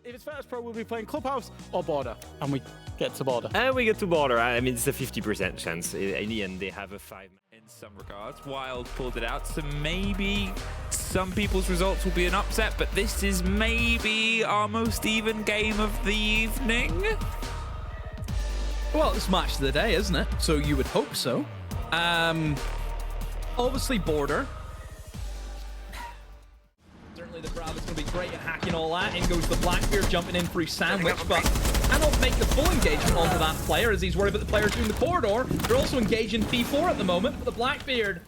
If it's Virtus.pro, we'll be playing Clubhouse or Border, and we get to Border. And we get to Border. I mean, it's a 50% chance. In the end, they have a 5. In some regards, WYLDE pulled it out, so maybe some people's results will be an upset, but this is maybe our most even game of the evening. Well, it's match of the day, isn't it? So you would hope so. Obviously, Border. Certainly the Bravo's going to be great at hacking all that. In goes the Blackbeard, jumping in through Sandwich, but cannot make the full engagement onto that player as he's worried about the players doing the corridor. They're also engaged in P4 at the moment, but the Blackbeard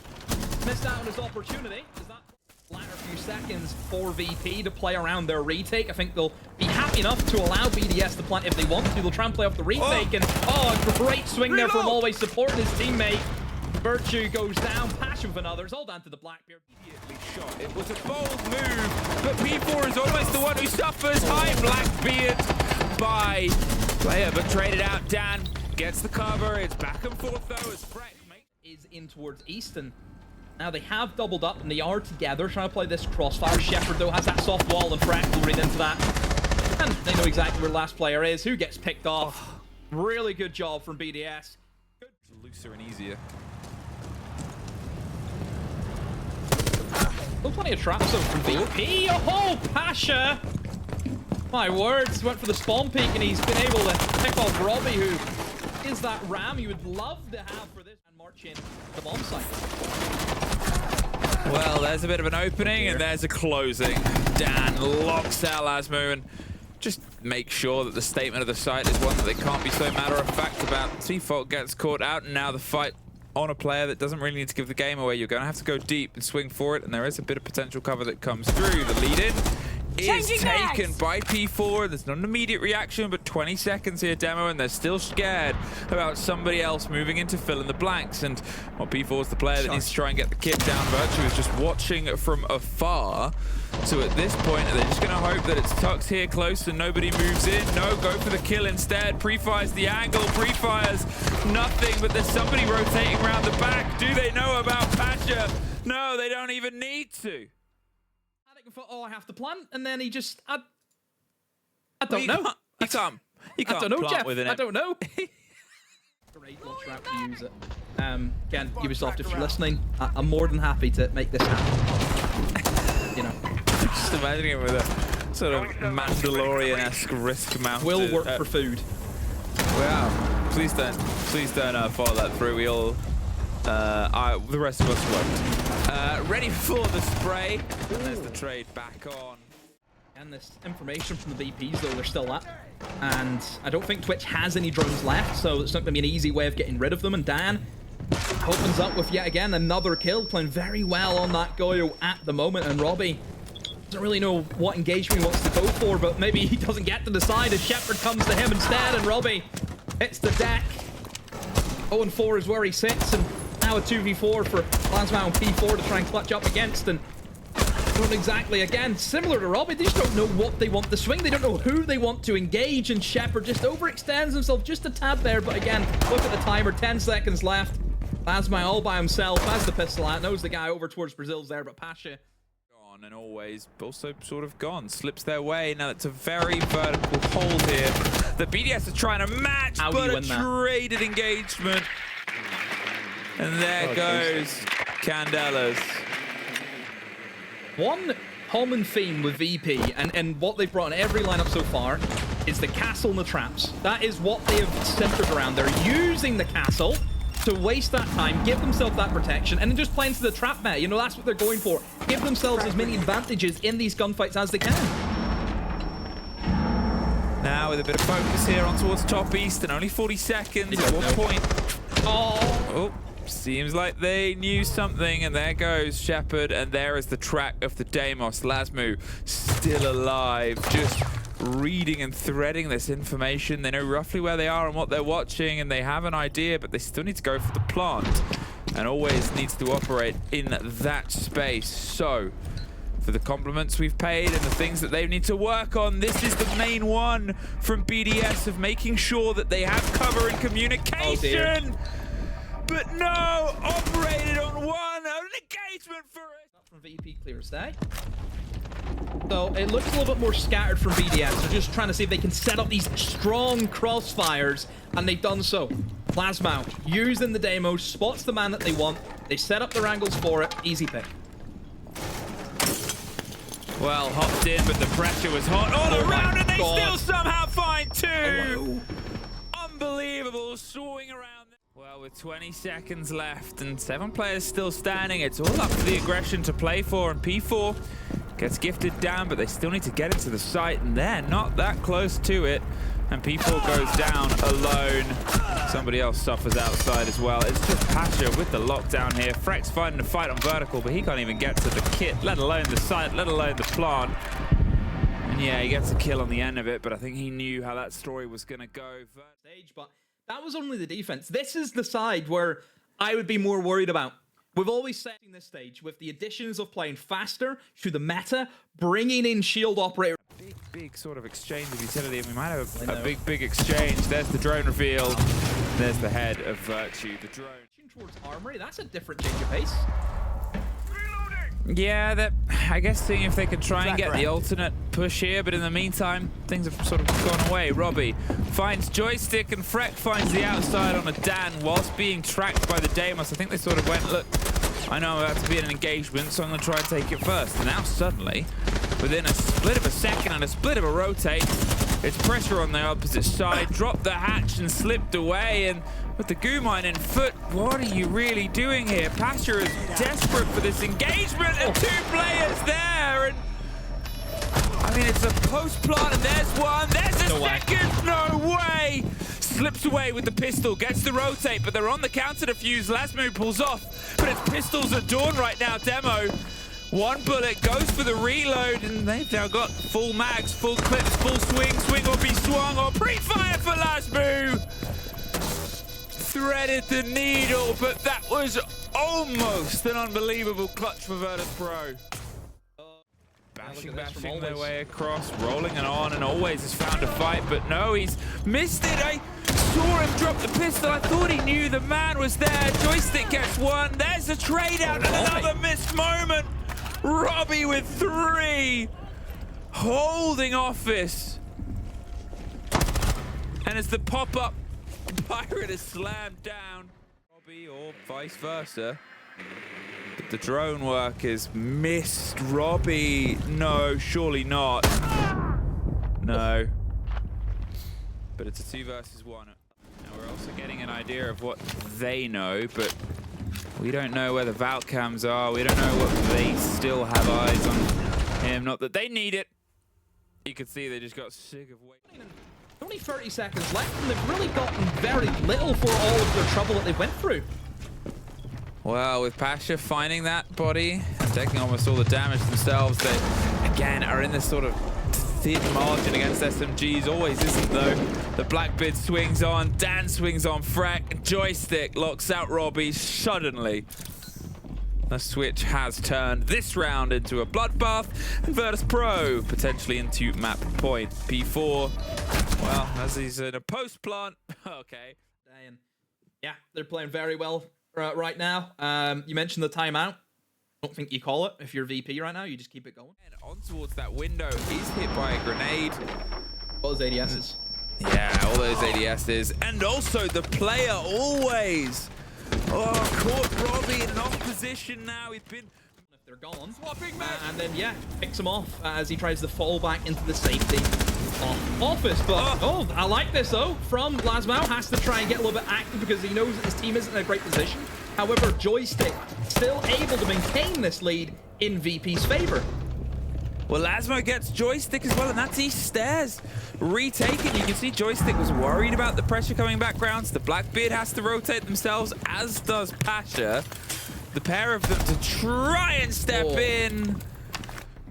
missed out on his opportunity. Does that latter few seconds for VP to play around their retake? I think they'll be happy enough to allow BDS to plant if they want to. They'll try and play off the retake, and a great swing there from always supporting his teammate. Virtue goes down, Passion with another. It's all down to the Blackbeard. Immediately shot. It was a bold move, but P4 is almost the one who suffers. High Blackbeard by player, but traded out. Dan gets the cover. It's back and forth though as Freck is in towards Easton. Now they have doubled up and they are together trying to play this crossfire. Shepherd though has that soft wall and Freck will read into that. And they know exactly where the last player is, who gets picked off. Really good job from BDS. Good. Looser and easier. Still plenty of traps though from VP. Oh, Pasha! My words, went for the spawn peek and he's been able to pick off Robbie, who is that ram you would love to have for this. And march in the bomb site. Well, there's a bit of an opening and there's a closing. Dan locks out Lasmo and just make sure that the statement of the site is one that they can't be so matter-of-fact about. Seafault gets caught out and now the fight on a player that doesn't really need to give the game away. You're going to have to go deep and swing for it, and there is a bit of potential cover that comes through. The lead-in is taken by P4. There's not an immediate reaction, but 20 seconds here, Demo, and they're still scared about somebody else moving in to fill in the blanks. And well, P4 is the player that needs to try and get the kid down. Virtue is just watching from afar. So at this point, they're just going to hope that it's Tux here close and nobody moves in. No, go for the kill instead. Pre-fires the angle, pre-fires nothing, but there's somebody rotating around the back. Do they know about Pasha? No, they don't even need to. Oh, I have to plant, and then he just... I don't know. You can't I don't know, plant Jeff. with an I don't know. Great little trap to use it. Again, Ubisoft, if you're listening, I'm more than happy to make this happen. You know. Just imagining it with a sort of Mandalorian-esque risk mount. Will work for food. Wow. Please don't follow that through. We all, the rest of us won't. Ready for the spray. And there's the trade back on. And this information from the VPs, though, they're still at. And I don't think Twitch has any drones left, so it's not going to be an easy way of getting rid of them. And Dan opens up with yet again another kill, playing very well on that Goyo at the moment. And Robbie doesn't really know what engagement he wants to go for, but maybe he doesn't get to decide as Shepherd comes to him instead, and Robbie hits the deck. 0-4 is where he sits, and now a 2v4 for Lasmo and P4 to try and clutch up against, and not exactly, again, similar to Robbie, they just don't know what they want to swing, they don't know who they want to engage, and Shepherd just overextends himself just a tad there, but again, look at the timer, 10 seconds left. Lasmo all by himself, has the pistol out, knows the guy over towards Brazil's there, but Pasha and always also sort of gone, slips their way. Now it's a very vertical hold here. The BDS are trying to match, but a traded engagement. And there goes Candelas. One common theme with VP and what they've brought in every lineup so far is the castle and the traps. That is what they have centered around. They're using the castle to waste that time, give themselves that protection, and then just play into the trap meta. You know, that's what they're going for. Give themselves as many advantages in these gunfights as they can. Now with a bit of focus here on towards top east, and only 40 seconds. At what point? Oh, seems like they knew something, and there goes Shepherd, and there is the track of the Deimos. Lasmo still alive, just reading and threading this information. They know roughly where they are and what they're watching, and they have an idea, but they still need to go for the plant, and always needs to operate in that space. So for the compliments we've paid and the things that they need to work on, this is the main one from BDS of making sure that they have cover and communication. But no, operated on one, an engagement for it. From VP clear as day. So it looks a little bit more scattered from BDS. They're just trying to see if they can set up these strong crossfires, and they've done so. Plasmau, using the demo, spots the man that they want. They set up their angles for it. Easy pick. Well, hopped in, but the pressure was hot all around, and they still somehow find two. Unbelievable, soaring around. Well, with 20 seconds left and 7 players still standing, it's all up to the aggression to play for, and P4 gets gifted down, but they still need to get into the site, and they're not that close to it. And P4 goes down alone. Somebody else suffers outside as well. It's just Pasha with the lockdown here. Freck's fighting a fight on vertical, but he can't even get to the kit, let alone the site, let alone the plant. And yeah, he gets a kill on the end of it, but I think he knew how that story was going to go. But that was only the defense. This is the side where I would be more worried about. We've always said in this stage, with the additions of playing faster through the meta, bringing in shield operator. Big sort of exchange of utility, and we might have a big exchange. There's the drone reveal. There's the head of Virtue. The drone. Towards Armory, that's a different change of pace. Yeah, I guess seeing if they can try and get the alternate push here, but in the meantime, things have sort of gone away. Robbie finds Joystick, and Freck finds the outside on a Dan whilst being tracked by the Deimos. I think they sort of went, look, I know I'm about to be in an engagement, so I'm going to try and take it first. And now suddenly, within a split of a second and a split of a rotate, it's pressure on the opposite side, dropped the hatch and slipped away, and with the goo mine in foot, what are you really doing here? Pasha is desperate for this engagement, and 2 players there, and I mean, it's a post plant, and there's one, there's a second, no way! Slips away with the pistol, gets the rotate, but they're on the counter defuse. Lasmu pulls off, but it's pistols at dawn right now, Demo. 1 bullet goes for the reload, and they've now got full mags, full clips, full swing, swing or be swung, or pre-fire for Lasmu. Threaded the needle, but that was almost an unbelievable clutch for Virtus.pro. Bashing their way across, rolling it on, and Always has found a fight, but no, he's missed it. I saw him drop the pistol. I thought he knew the man was there. Joystick gets 1. There's a trade out, and another missed moment. Robbie with 3, holding office. And as the pop-up, Pirate is slammed down. Robbie, or vice versa. But the drone work is missed. Robbie, no, surely not. No. But it's a 2 versus 1. Now we're also getting an idea of what they know, but we don't know where the Valk cams are. We don't know what they still have eyes on him. Not that they need it. You could see they just got sick of waiting. Only 30 seconds left, and they've really gotten very little for all of the trouble that they went through. Well, with Pasha finding that body and taking almost all the damage themselves, they, again, are in this sort of thin margin against SMGs. Always isn't, though. The Blackbeard swings on, Dan swings on Freck, Joystick locks out Robbie suddenly. The switch has turned this round into a bloodbath, and Virtus.pro potentially into map point. P4, well, as he's in a post plant, okay. Yeah, they're playing very well right now. You mentioned the timeout. I don't think you call it. If you're VP right now, you just keep it going. And on towards that window, he's hit by a grenade. All those ADSs. Yeah, all those ADSs. And also the player Always. Oh, caught Robbie in an off position now. He's been... If they're gone. And then, yeah, picks him off as he tries to fall back into the safety of office. But, oh, I like this, though. From Lasmau, has to try and get a little bit active because he knows that his team isn't in a great position. However, Joystick still able to maintain this lead in VP's favor. Well, Lasmo gets Joystick as well, and that's East Stairs. Retaken, you can see Joystick was worried about the pressure coming back round, so the Blackbeard has to rotate themselves, as does Pasha. The pair of them to try and step in.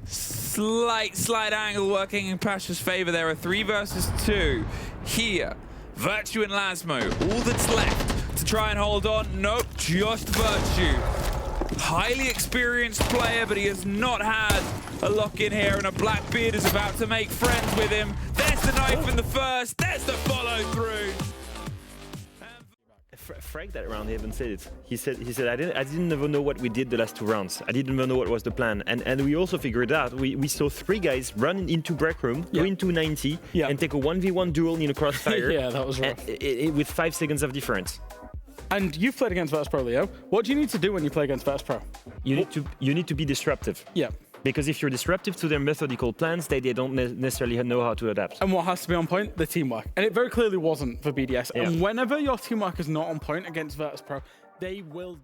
Slight angle working in Pasha's favor. There are 3 versus 2 here. Virtue and Lasmo, all that's left to try and hold on. Nope, just Virtue. Highly experienced player, but he has not had a lock in here, and a Blackbeard is about to make friends with him. There's the knife in the first, there's the follow through. Frank that round even said it. He said I didn't even know what we did the last 2 rounds. I didn't even know what was the plan. And we also figured out we saw 3 guys run into break room, go into 90, and take a 1v1 duel in a crossfire. Yeah, that was rough. With 5 seconds of difference. And you've played against Virtus.pro, Leo. What do you need to do when you play against Virtus.pro? You need to be disruptive. Yeah. Because if you're disruptive to their methodical plans, they don't necessarily know how to adapt. And what has to be on point? The teamwork. And it very clearly wasn't for BDS. Yeah. And whenever your teamwork is not on point against Virtus.pro, they will